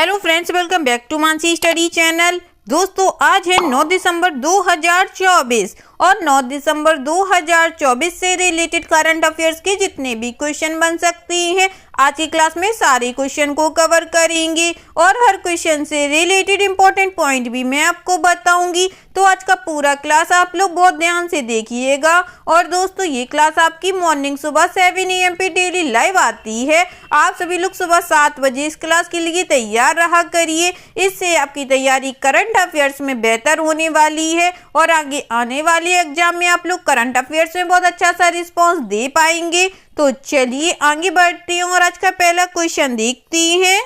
Hello friends, welcome back to Mansi study channel. दोस्तों, आज है 9 दिसंबर 2024 और 9 दिसंबर 2024 से रिलेटेड करंट अफेयर्स के जितने भी क्वेश्चन बन सकते हैं आज की क्लास में सारे क्वेश्चन को कवर करेंगे और हर क्वेश्चन से रिलेटेड इंपॉर्टेंट पॉइंट भी मैं आपको बताऊंगी। तो आज का पूरा क्लास आप लोग बहुत ध्यान से देखिएगा। और दोस्तों, ये क्लास आपकी मॉर्निंग सुबह 7 AM पे डेली लाइव आती है। आप सभी लोग सुबह 7 बजे इस क्लास के लिए तैयार रहा करिए। इससे आपकी तैयारी करंट अफेयर्स में बेहतर होने वाली है और आगे आने वाले एग्जाम में आप लोग करंट अफेयर्स में बहुत अच्छा सा रिस्पॉन्स दे पाएंगे। तो चलिए आगे बढ़ते हैं और आज का पहला क्वेश्चन देखते हैं।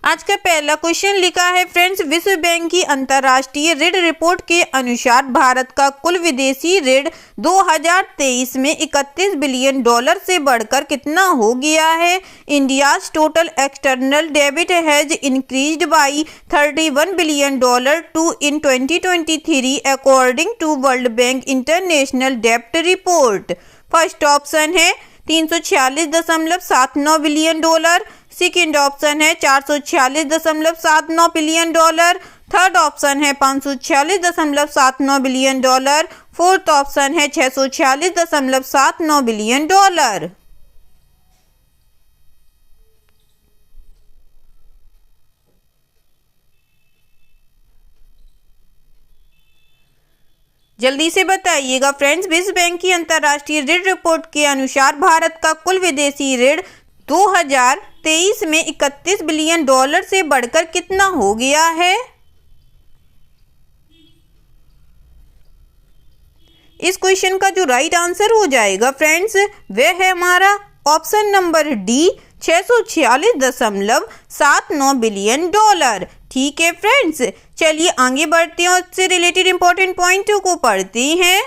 आज का पहला क्वेश्चन लिखा है फ्रेंड्स, विश्व बैंक की अंतर्राष्ट्रीय ऋण रिपोर्ट के अनुसार भारत का कुल विदेशी ऋण 2023 में $31 बिलियन से बढ़कर कितना हो गया है। India's total external debit has increased by $31 billion to in 2023 according to World Bank International डेब्ट रिपोर्ट। फर्स्ट ऑप्शन है 346.79 बिलियन डॉलर। सेकेंड ऑप्शन है 446.79 बिलियन डॉलर। थर्ड ऑप्शन है 546.79 बिलियन डॉलर। फोर्थ ऑप्शन है 646.79 बिलियन डॉलर। जल्दी से बताइएगा friends. विश्व bank की अंतर्राष्ट्रीय ऋण रिपोर्ट के अनुसार भारत का कुल विदेशी ऋण 2023 में $31 बिलियन से बढ़कर कितना हो गया है। इस क्वेश्चन का जो राइट आंसर हो जाएगा फ्रेंड्स, वह है हमारा ऑप्शन नंबर डी, $646.79 बिलियन। ठीक है फ्रेंड्स, चलिए आगे बढ़ते हैं और इससे रिलेटेड इंपॉर्टेंट पॉइंटों को पढ़ते हैं।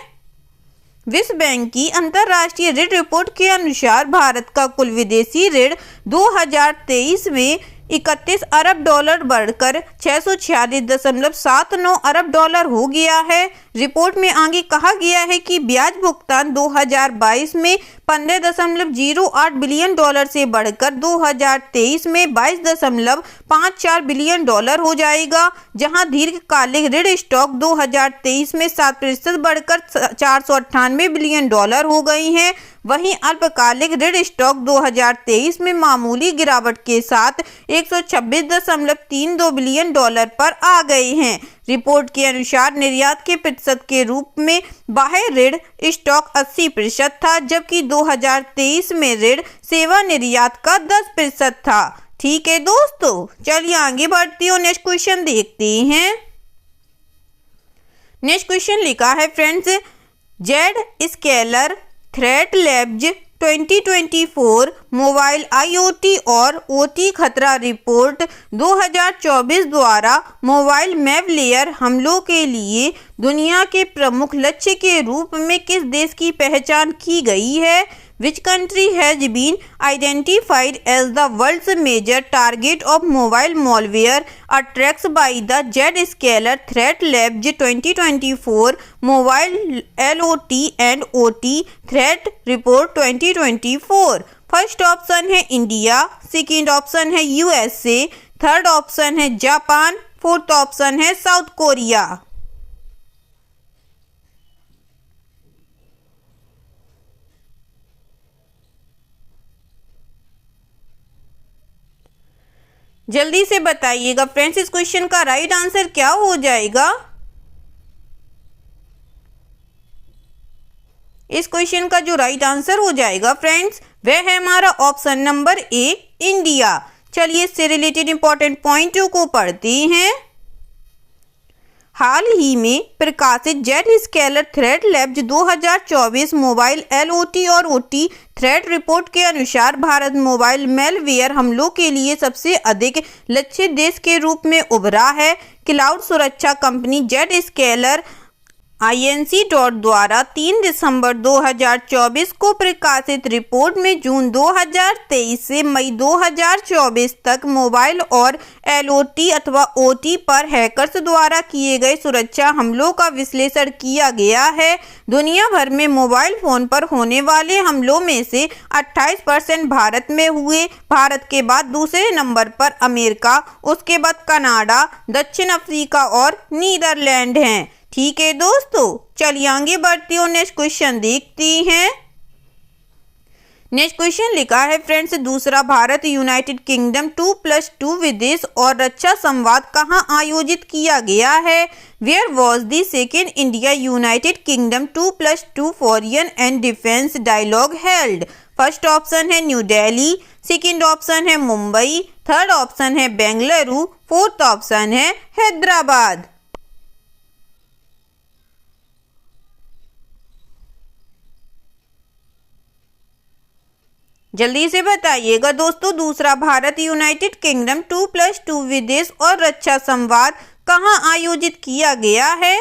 विश्व बैंक की अंतर्राष्ट्रीय ऋण रिपोर्ट के अनुसार भारत का कुल विदेशी ऋण 2023 में $31 अरब बढ़कर $646.79 अरब हो गया है। रिपोर्ट में आगे कहा गया है कि ब्याज भुगतान 2022 में $15.08 बिलियन से बढ़कर 2023 में $22.54 बिलियन हो जाएगा, जहां दीर्घकालिक ऋण स्टॉक 2023 में 7% बढ़कर $498 बिलियन हो गई हैं। वहीं अल्पकालिक ऋण स्टॉक 2023 में मामूली गिरावट के साथ $126.32 बिलियन पर आ गए हैं। रिपोर्ट के अनुसार निर्यात के प्रतिशत के रूप में बाह्य ऋण स्टॉक 80% था, जबकि 2023 में ऋण सेवा निर्यात का 10% था। ठीक है दोस्तों, चलिए आगे बढ़ते हैं और नेक्स्ट क्वेश्चन देखते हैं। नेक्स्ट क्वेश्चन लिखा है friends, Z scalar threat labs 2024 mobile IoT और OT खतरा रिपोर्ट 2024 द्वारा मोबाइल मैलवेयर हमलों के लिए दुनिया के प्रमुख लक्ष्य के रूप में किस देश की पहचान की गई है। Which country has been identified as the world's major target of mobile malware attacks by the Zscaler Threat Labs 2024 Mobile LOT and OT Threat Report 2024। First option है इंडिया, सेकेंड ऑप्शन है USA, थर्ड ऑप्शन है Japan, fourth option है south Korea. जल्दी से बताइएगा friends, इस question का right answer क्या हो जाएगा। इस क्वेश्चन का जो राइट आंसर हो जाएगा फ्रेंड्स, वह है हमारा ऑप्शन नंबर ए, इंडिया। चलिए इससे रिलेटेड इंपॉर्टेंट पॉइंटों को पढ़ते हैं। हाल ही में प्रकाशित जेडस्केलर थ्रेट लैब्स 2024 मोबाइल LOT और OT थ्रेट रिपोर्ट के अनुसार भारत मोबाइल मैलवेयर हमलों के लिए सबसे अधिक लक्षित देश के रूप में उभरा है। क्लाउड सुरक्षा कंपनी जेडस्केलर INC द्वारा 3 दिसंबर 2024 को प्रकाशित रिपोर्ट में जून 2023 से मई 2024 तक मोबाइल और LOT अथवा OT पर हैकर्स द्वारा किए गए सुरक्षा हमलों का विश्लेषण किया गया है। दुनिया भर में मोबाइल फोन पर होने वाले हमलों में से 28% भारत में हुए। भारत के बाद दूसरे नंबर पर अमेरिका, उसके बाद कनाडा, दक्षिण अफ्रीका और नीदरलैंड हैं। ठीक है दोस्तों, चलिए आगे बढ़ती हूँ, नेक्स्ट क्वेश्चन देखते हैं। नेक्स्ट क्वेश्चन लिखा है फ्रेंड्स, दूसरा भारत यूनाइटेड किंगडम 2+2 विदेश और रक्षा संवाद कहाँ आयोजित किया गया है? Where was the second India United Kingdom 2+2 foreign and defence dialogue held? First option है न्यू दिल्ली, सेकेंड ऑप्शन है मुंबई, थर्ड ऑप्शन है बेंगलुरु, फोर्थ ऑप्शन है हैदराबाद। जल्दी से बताइएगा दोस्तों, दूसरा भारत यूनाइटेड किंगडम 2+2 विदेश और रक्षा संवाद कहाँ आयोजित किया गया है?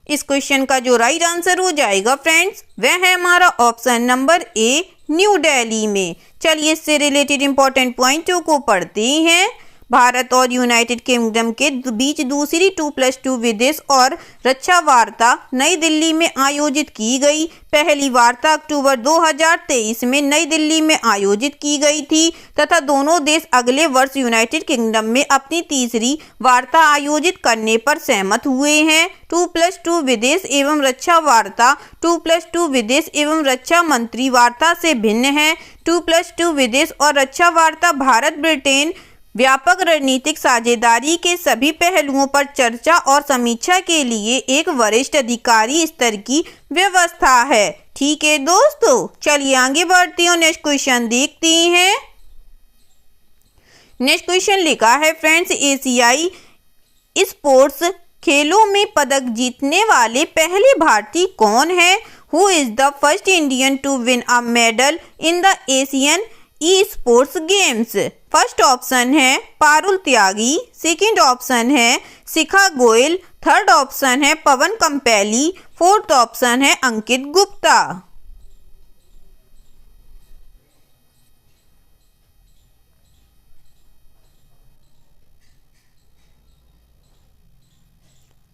इस क्वेश्चन का जो राइट आंसर हो जाएगा फ्रेंड्स, वह है हमारा option number A, new Delhi में। चलिए इससे रिलेटेड इंपॉर्टेंट पॉइंटों को पढ़ते हैं। भारत और यूनाइटेड किंगडम के बीच दूसरी 2+2 विदेश और रक्षा वार्ता नई दिल्ली में आयोजित की गई। पहली वार्ता अक्टूबर 2023 में नई दिल्ली में आयोजित की गई थी तथा दोनों देश अगले वर्ष यूनाइटेड किंगडम में अपनी तीसरी वार्ता आयोजित करने पर सहमत हुए हैं। 2+2 विदेश एवं रक्षा वार्ता 2+2 विदेश एवं रक्षा मंत्री वार्ता से भिन्न है। 2+2 विदेश और रक्षा वार्ता भारत ब्रिटेन व्यापक रणनीतिक साझेदारी के सभी पहलुओं पर चर्चा और समीक्षा के लिए एक वरिष्ठ अधिकारी स्तर की व्यवस्था है। ठीक है दोस्तों, चलिए आगे बढ़ती हूँ, नेक्स्ट क्वेश्चन देखते हैं। नेक्स्ट क्वेश्चन लिखा है फ्रेंड्स, एशियाई स्पोर्ट्स खेलों में पदक जीतने वाले पहले भारतीय कौन है? Who is the first Indian to win a medal in the Asian sports games? First option है पारुल त्यागी, सेकंड ऑप्शन है शिखा गोयल, थर्ड ऑप्शन है पवन कंपैली, फोर्थ ऑप्शन है अंकित गुप्ता।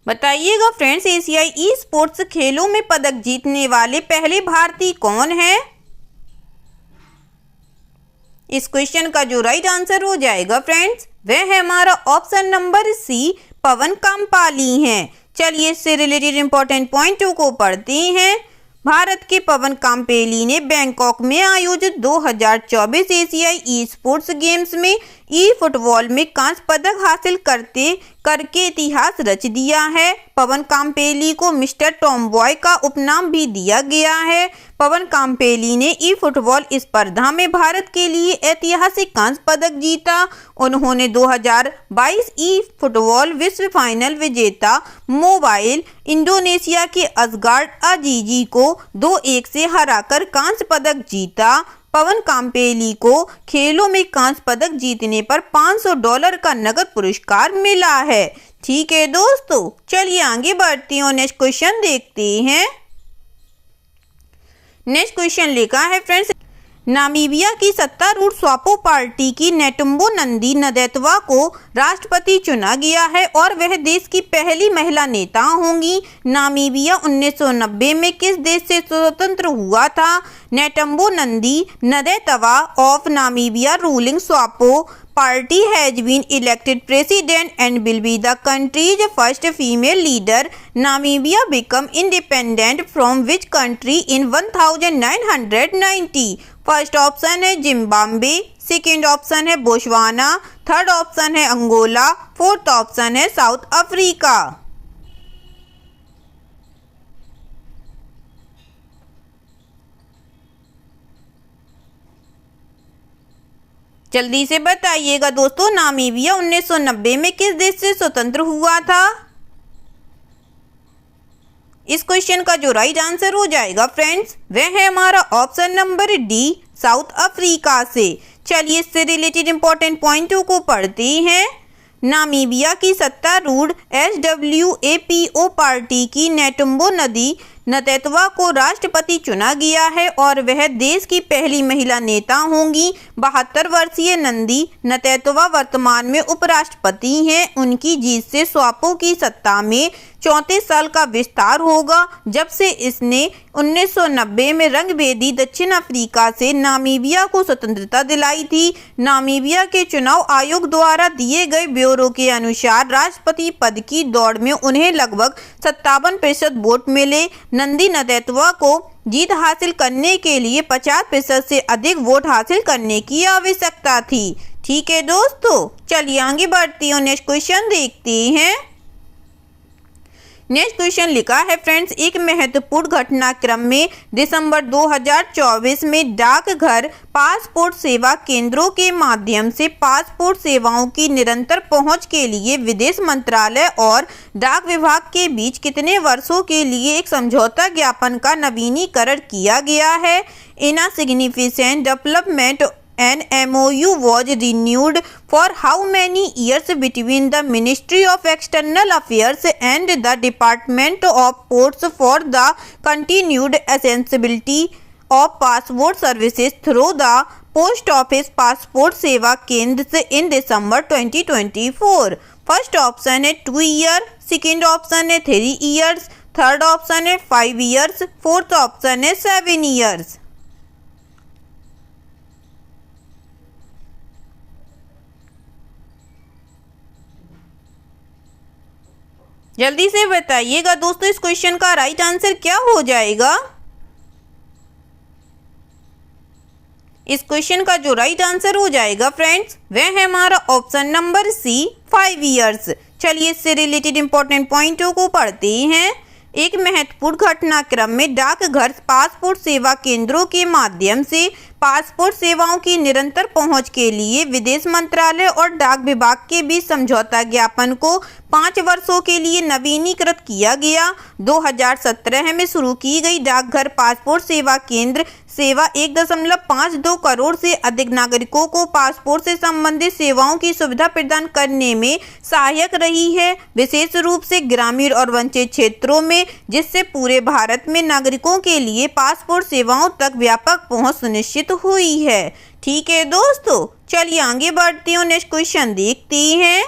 बताइएगा फ्रेंड्स, एशियाई स्पोर्ट्स खेलों में पदक जीतने वाले पहले भारतीय कौन है? इस क्वेश्चन का जो राइट आंसर हो जाएगा फ्रेंड्स, वह है हमारा ऑप्शन नंबर सी, पवन कामपाली हैं। चलिए इससे रिलेटेड इंपॉर्टेंट पॉइंटों को पढ़ते हैं। भारत के पवन कामपेली ने बैंकॉक में आयोजित 2024 एशियाई स्पोर्ट्स गेम्स में फुटबॉल में कांस्य पदक हासिल करके इतिहास रच दिया है। पवन कामपेली को मिस्टर टॉमबॉय का उपनाम भी दिया गया है। पवन कामपेली ने फुटबॉल स्पर्धा में भारत के लिए ऐतिहासिक कांस्य पदक जीता। उन्होंने 2022 फुटबॉल विश्व फाइनल विजेता मोबाइल इंडोनेशिया के असगार्ड अजीजी को 2-1 से हराकर कांस्य पदक जीता। पवन कामपेली को खेलों में कांस्य पदक जीतने पर $500 का नगद पुरस्कार मिला है। ठीक है दोस्तों, चलिए आगे बढ़ती हूँ, नेक्स्ट क्वेश्चन देखते हैं। नेक्स्ट क्वेश्चन लिखा है फ्रेंड्स, नामीबिया की सत्तारूढ़ स्वापो पार्टी की नेटुम्बो नंदी नदैतवा को राष्ट्रपति चुना गया है और वह देश की पहली महिला नेता होंगी। नामीबिया 1990 में किस देश से स्वतंत्र हुआ था? Netumbo Nandi Ndaitwah of Namibia ruling स्वापो party has been elected president and will be the country's first female leader. Namibia became independent from which country in 1990? First option है जिम्बाब्वे, सेकेंड ऑप्शन है बोस्वाना, third option है Angola, fourth option है south Africa. जल्दी से बताइएगा दोस्तों, Namibia 1990 में किस देश से स्वतंत्र हुआ था? इस क्वेश्चन का जो राइट आंसर हो जाएगा फ्रेंड्स, वह है हमारा option number D, south Africa से। चलिए इससे रिलेटेड इंपॉर्टेंट पॉइंटों को पढ़ते हैं। नामीबिया की सत्तारूढ़ SWAPO पार्टी की नेटुम्बो नदी नतैतवा को राष्ट्रपति चुना गया है और वह देश की पहली महिला नेता होंगी। 72 वर्षीय नंदी नतैतवा वर्तमान में उपराष्ट्रपति हैं। उनकी जीत से स्वापो की सत्ता में 34 साल का विस्तार होगा, जब से इसने 1990 में रंगभेदी दक्षिण अफ्रीका से नामीबिया को स्वतंत्रता दिलाई थी। नामीबिया के चुनाव आयोग द्वारा दिए गए ब्यौरे के अनुसार राष्ट्रपति पद की दौड़ में उन्हें लगभग 57% वोट मिले। नंदी नतैतवा को जीत हासिल करने के लिए 50% से अधिक वोट हासिल करने की आवश्यकता थी। ठीक है दोस्तों, चलिए आगे बढ़ती हूँ, नेक्स्ट क्वेश्चन देखते हैं। नेक्स्ट क्वेश्चन लिखा है फ्रेंड्स, एक महत्वपूर्ण घटनाक्रम में दिसंबर 2024 में डाकघर पासपोर्ट सेवा केंद्रों के माध्यम से पासपोर्ट सेवाओं की निरंतर पहुंच के लिए विदेश मंत्रालय और डाक विभाग के बीच कितने वर्षों के लिए एक समझौता ज्ञापन का नवीनीकरण किया गया है। In a significant development An MOU was renewed for how many years between the Ministry of External Affairs and the Department of Ports for the continued accessibility of passport services through the Post Office Passport Seva Kendras in December 2024? First option है 2 year, second option है 3 years, third option है 5 years, fourth option है 7 years. जल्दी से बताइएगा दोस्तों, इस question का राइट आंसर क्या हो जाएगा। इस क्वेश्चन का जो राइट आंसर हो जाएगा फ्रेंड्स, वह है हमारा ऑप्शन नंबर सी 5 ईयर्स। चलिए इससे रिलेटेड इंपॉर्टेंट पॉइंटों को पढ़ते हैं। एक महत्वपूर्ण घटनाक्रम में डाकघर पासपोर्ट सेवा केंद्रों के माध्यम से पासपोर्ट सेवाओं की निरंतर पहुंच के लिए विदेश मंत्रालय और डाक विभाग के बीच समझौता ज्ञापन को 5 वर्षों के लिए नवीनीकृत किया गया। 2017 में शुरू की गई डाकघर पासपोर्ट सेवा केंद्र सेवा 1.52 करोड़ से अधिक नागरिकों को पासपोर्ट से संबंधित सेवाओं की सुविधा प्रदान करने में सहायक रही है, विशेष रूप से ग्रामीण और वंचित क्षेत्रों में, जिससे पूरे भारत में नागरिकों के लिए पासपोर्ट सेवाओं तक व्यापक पहुंच सुनिश्चित हुई है। ठीक है दोस्तों, चलिए आगे बढ़ते हैं, नेक्स्ट क्वेश्चन देखते हैं।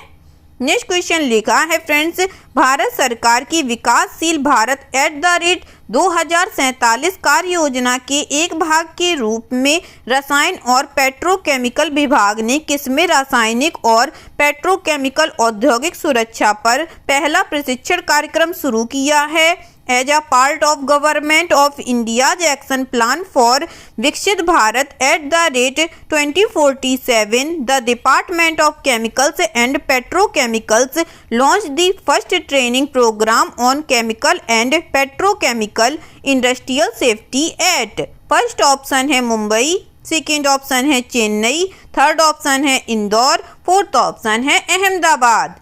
नेक्स्ट क्वेश्चन लिखा है फ्रेंड्स, भारत सरकार की विकासशील भारत @2047 कार्य योजना के एक भाग के रूप में रसायन और पेट्रोकेमिकल विभाग ने किसमें रासायनिक और पेट्रोकेमिकल औद्योगिक सुरक्षा पर पहला प्रशिक्षण कार्यक्रम शुरू किया है। As a part of government of India's action plan for Viksit Bharat @2047, the department of chemicals and petrochemicals launch the first training programme on chemical and petrochemical industrial safety act. First option है मुंबई, सेकेंड ऑप्शन है Chennai, third option है Indore, fourth option है अहमदाबाद।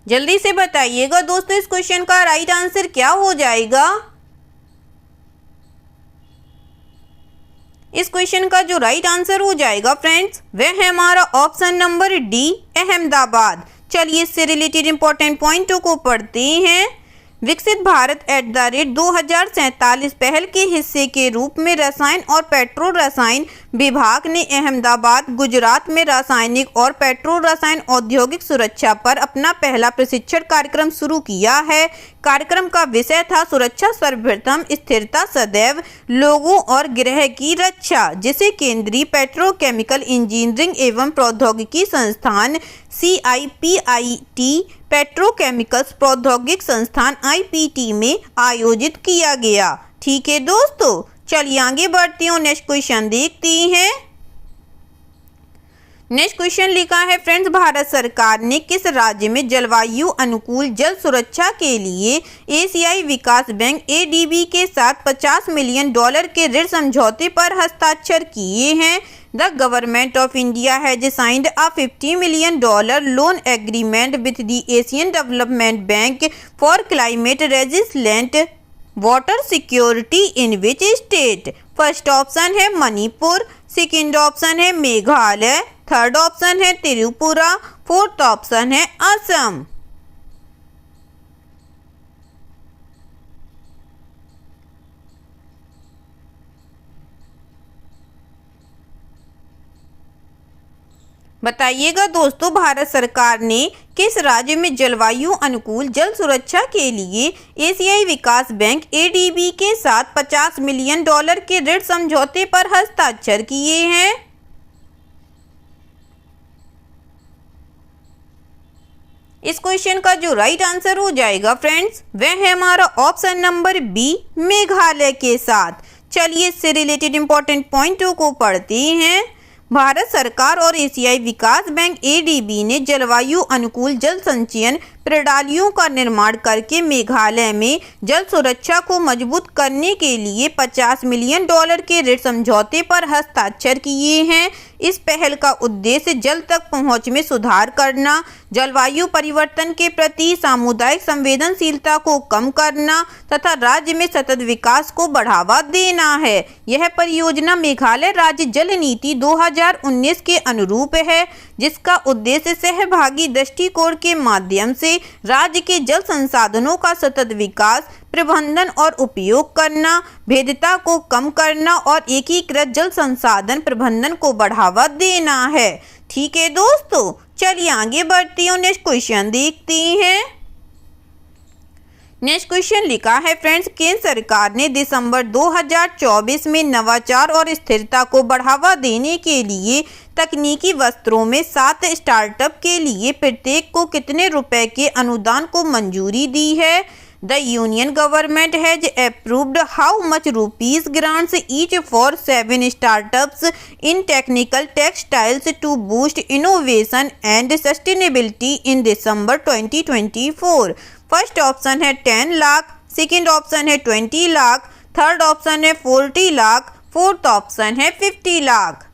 जल्दी से बताइएगा दोस्तों, इस question का राइट आंसर क्या हो जाएगा। इस क्वेश्चन का जो राइट आंसर हो जाएगा फ्रेंड्स, वह है हमारा ऑप्शन नंबर डी अहमदाबाद। चलिए इससे रिलेटेड इंपॉर्टेंट पॉइंटों को पढ़ते हैं। विकसित भारत @2047 पहल के हिस्से के रूप में रसायन और पेट्रो रसायन विभाग ने अहमदाबाद गुजरात में रासायनिक और पेट्रो रसायन औद्योगिक सुरक्षा पर अपना पहला प्रशिक्षण कार्यक्रम शुरू किया है। कार्यक्रम का विषय था सुरक्षा सर्वप्रथम, स्थिरता सदैव, लोगों और गृह की रक्षा, जिसे केंद्रीय पेट्रोकेमिकल इंजीनियरिंग एवं प्रौद्योगिकी संस्थान CIPIT पेट्रोकेमिकल्स प्रौद्योगिक संस्थान IPT में आयोजित किया गया। ठीक है दोस्तों, चलिए आगे बढ़ती हूँ, नेक्स्ट क्वेश्चन देखते हैं। नेक्स्ट क्वेश्चन लिखा है फ्रेंड्स, भारत सरकार ने किस राज्य में जलवायु अनुकूल जल सुरक्षा के लिए एशियाई विकास बैंक ADB के साथ $50 मिलियन के ऋण समझौते पर हस्ताक्षर किए हैं। The government of India has signed a $50 million loan agreement with the Asian Development Bank for climate resilient water security in which state? First option है मणिपुर, सेकंड ऑप्शन है मेघालय, थर्ड ऑप्शन है त्रिपुरा, फोर्थ ऑप्शन है असम। बताइएगा दोस्तों, भारत सरकार ने किस राज्य में जलवायु अनुकूल जल सुरक्षा के लिए एशियाई विकास बैंक ADB के साथ $50 मिलियन के ऋण समझौते पर हस्ताक्षर किए हैं? इस क्वेश्चन का जो राइट आंसर हो जाएगा फ्रेंड्स, वह है हमारा ऑप्शन नंबर बी, मेघालय के साथ। चलिए इससे रिलेटेड इंपॉर्टेंट पॉइंटों को पढ़ते हैं। भारत सरकार और एशियाई विकास बैंक ADB ने जलवायु अनुकूल जल संचयन प्रणालियों का निर्माण करके मेघालय में जल सुरक्षा को मजबूत करने के लिए $50 मिलियन के ऋण समझौते पर हस्ताक्षर किए हैं। इस पहल का उद्देश्य जल तक पहुंच में सुधार करना, जलवायु परिवर्तन के प्रति सामुदायिक संवेदनशीलता को कम करना तथा राज्य में सतत विकास को बढ़ावा देना है। यह परियोजना मेघालय राज्य जल नीति 2019 के अनुरूप है, जिसका उद्देश्य सहभागी दृष्टिकोण के माध्यम से राज्य के जल संसाधनों का सतत विकास, प्रबंधन और उपयोग करना, भेद्यता को कम करना और एकीकृत जल संसाधन प्रबंधन को बढ़ावा देना है। ठीक है दोस्तों, चलिए आगे बढ़ती हूँ, नेक्स्ट क्वेश्चन देखते हैं। नेक्स्ट क्वेश्चन लिखा है फ्रेंड्स, केंद्र सरकार ने दिसंबर 2024 में नवाचार और स्थिरता को बढ़ावा देने के लिए तकनीकी वस्त्रों में 7 स्टार्टअप के लिए प्रत्येक को कितने रुपए के अनुदान को मंजूरी दी है? The union government has approved how much rupees grants each for 7 startups in technical textiles to boost innovation and sustainability in December 2024. First option है 10 लाख, सेकंड ऑप्शन है 20 लाख, थर्ड ऑप्शन है 40 लाख, फोर्थ ऑप्शन है 50 लाख।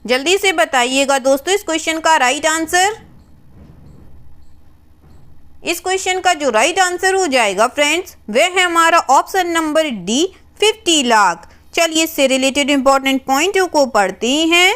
जल्दी से बताइएगा दोस्तों इस क्वेश्चन का राइट आंसर। इस क्वेश्चन का जो राइट आंसर हो जाएगा फ्रेंड्स, वह है हमारा ऑप्शन नंबर डी, 50 लाख। चलिए इससे रिलेटेड इंपॉर्टेंट पॉइंटों को पढ़ते हैं।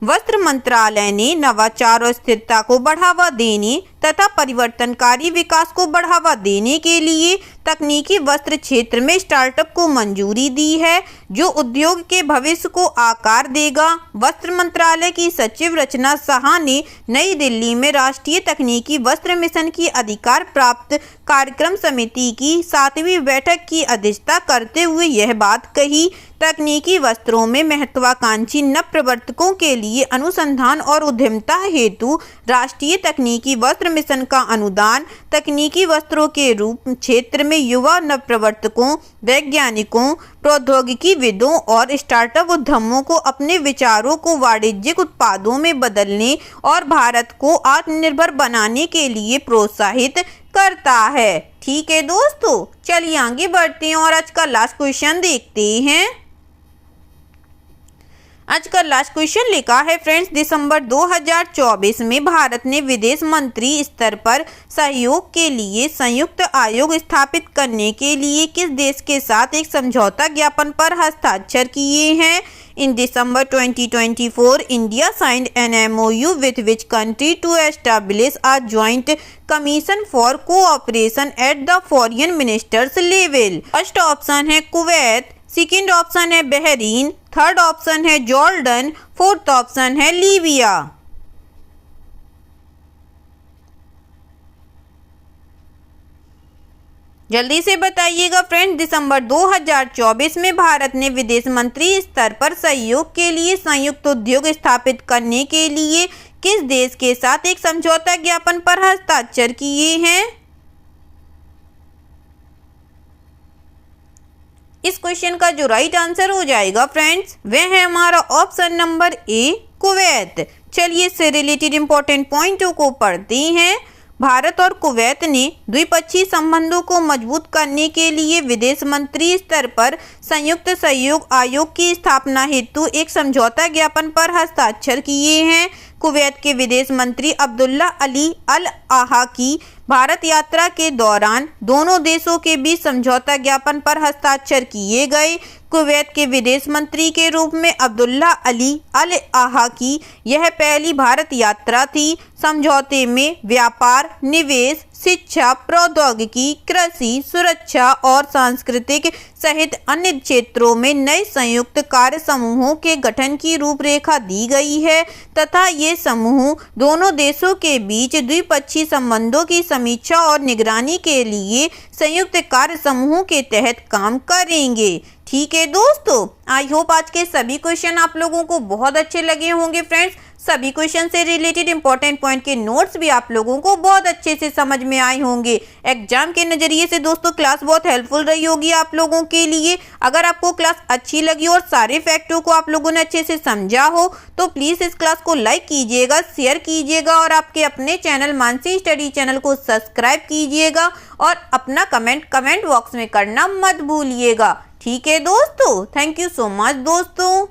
वस्त्र मंत्रालय ने नवाचार और स्थिरता को बढ़ावा देने तथा परिवर्तनकारी विकास को बढ़ावा देने के लिए तकनीकी वस्त्र क्षेत्र में स्टार्टअप को मंजूरी दी है, जो उद्योग के भविष्य को आकार देगा। वस्त्र मंत्रालय की सचिव रचना साहा ने नई दिल्ली में राष्ट्रीय तकनीकी वस्त्र मिशन की अधिकार प्राप्त कार्यक्रम समिति की 7वीं बैठक की अध्यक्षता करते हुए यह बात कही। तकनीकी वस्त्रों में महत्वाकांक्षी नवप्रवर्तकों के लिए अनुसंधान और उद्यमिता हेतु राष्ट्रीय तकनीकी वस्त्र मिशन का अनुदान तकनीकी वस्त्रों के रूप क्षेत्र में युवा नवप्रवर्तकों, वैज्ञानिकों, प्रौद्योगिकीविदों और स्टार्टअप उद्यमों को अपने विचारों को वाणिज्यिक उत्पादों में बदलने और भारत को आत्मनिर्भर बनाने के लिए प्रोत्साहित करता है। ठीक है दोस्तों, चलिए आगे बढ़ते हैं और आज का लास्ट क्वेश्चन देखते हैं। आज का लास्ट क्वेश्चन लिखा है फ्रेंड्स, दिसंबर 2024 में भारत ने विदेश मंत्री स्तर पर सहयोग के लिए संयुक्त आयोग स्थापित करने के लिए किस देश के साथ एक समझौता ज्ञापन पर हस्ताक्षर किए हैं? In December 2024, India signed an MOU with which country to establish a joint commission for cooperation at the foreign ministers level. First option है कुवैत, सेकंड ऑप्शन है बहरीन, थर्ड ऑप्शन है जॉर्डन, फोर्थ ऑप्शन है Libya. जल्दी से बताइएगा friends, दिसंबर 2024 में भारत ने विदेश मंत्री स्तर पर सहयोग के लिए संयुक्त उद्योग स्थापित करने के लिए किस देश के साथ एक समझौता ज्ञापन पर हस्ताक्षर किए हैं? इस क्वेश्चन का जो राइट आंसर हो जाएगा फ्रेंड्स, वह है हमारा ऑप्शन नंबर ए, कुवैत। चलिए इससे रिलेटेड इंपॉर्टेंट पॉइंटों को पढ़ते हैं। भारत और कुवैत ने द्विपक्षीय संबंधों को मजबूत करने के लिए विदेश मंत्री स्तर पर संयुक्त सहयोग आयोग की स्थापना हेतु एक समझौता ज्ञापन पर हस्ताक्षर किए हैं। कुवैत के विदेश मंत्री अब्दुल्ला अली अल आहा की भारत यात्रा के दौरान दोनों देशों के बीच समझौता ज्ञापन पर हस्ताक्षर किए गए। कुवैत के विदेश मंत्री के रूप में अब्दुल्ला अली अल आहा की यह पहली भारत यात्रा थी। समझौते में व्यापार, निवेश, शिक्षा, प्रौद्योगिकी, कृषि, सुरक्षा और सांस्कृतिक सहित अन्य क्षेत्रों में नए संयुक्त कार्य समूहों के गठन की रूपरेखा दी गई है तथा ये समूह दोनों देशों के बीच द्विपक्षीय संबंधों की समीक्षा और निगरानी के लिए संयुक्त कार्य समूहों के तहत काम करेंगे। ठीक है दोस्तों, आई होप आज के सभी क्वेश्चन आप लोगों को बहुत अच्छे लगे होंगे फ्रेंड्स। सभी क्वेश्चन से रिलेटेड इंपॉर्टेंट पॉइंट के नोट्स भी आप लोगों को बहुत अच्छे से समझ में आए होंगे। एग्जाम के नज़रिए से दोस्तों क्लास बहुत हेल्पफुल रही होगी आप लोगों के लिए। अगर आपको क्लास अच्छी लगी और सारे फैक्टों को आप लोगों ने अच्छे से समझा हो तो प्लीज़ इस क्लास को लाइक कीजिएगा, शेयर कीजिएगा और आपके अपने चैनल मानसी स्टडी चैनल को सब्सक्राइब कीजिएगा और अपना कमेंट बॉक्स में करना मत भूलिएगा। ठीक है दोस्तों, थैंक यू सो मच दोस्तों।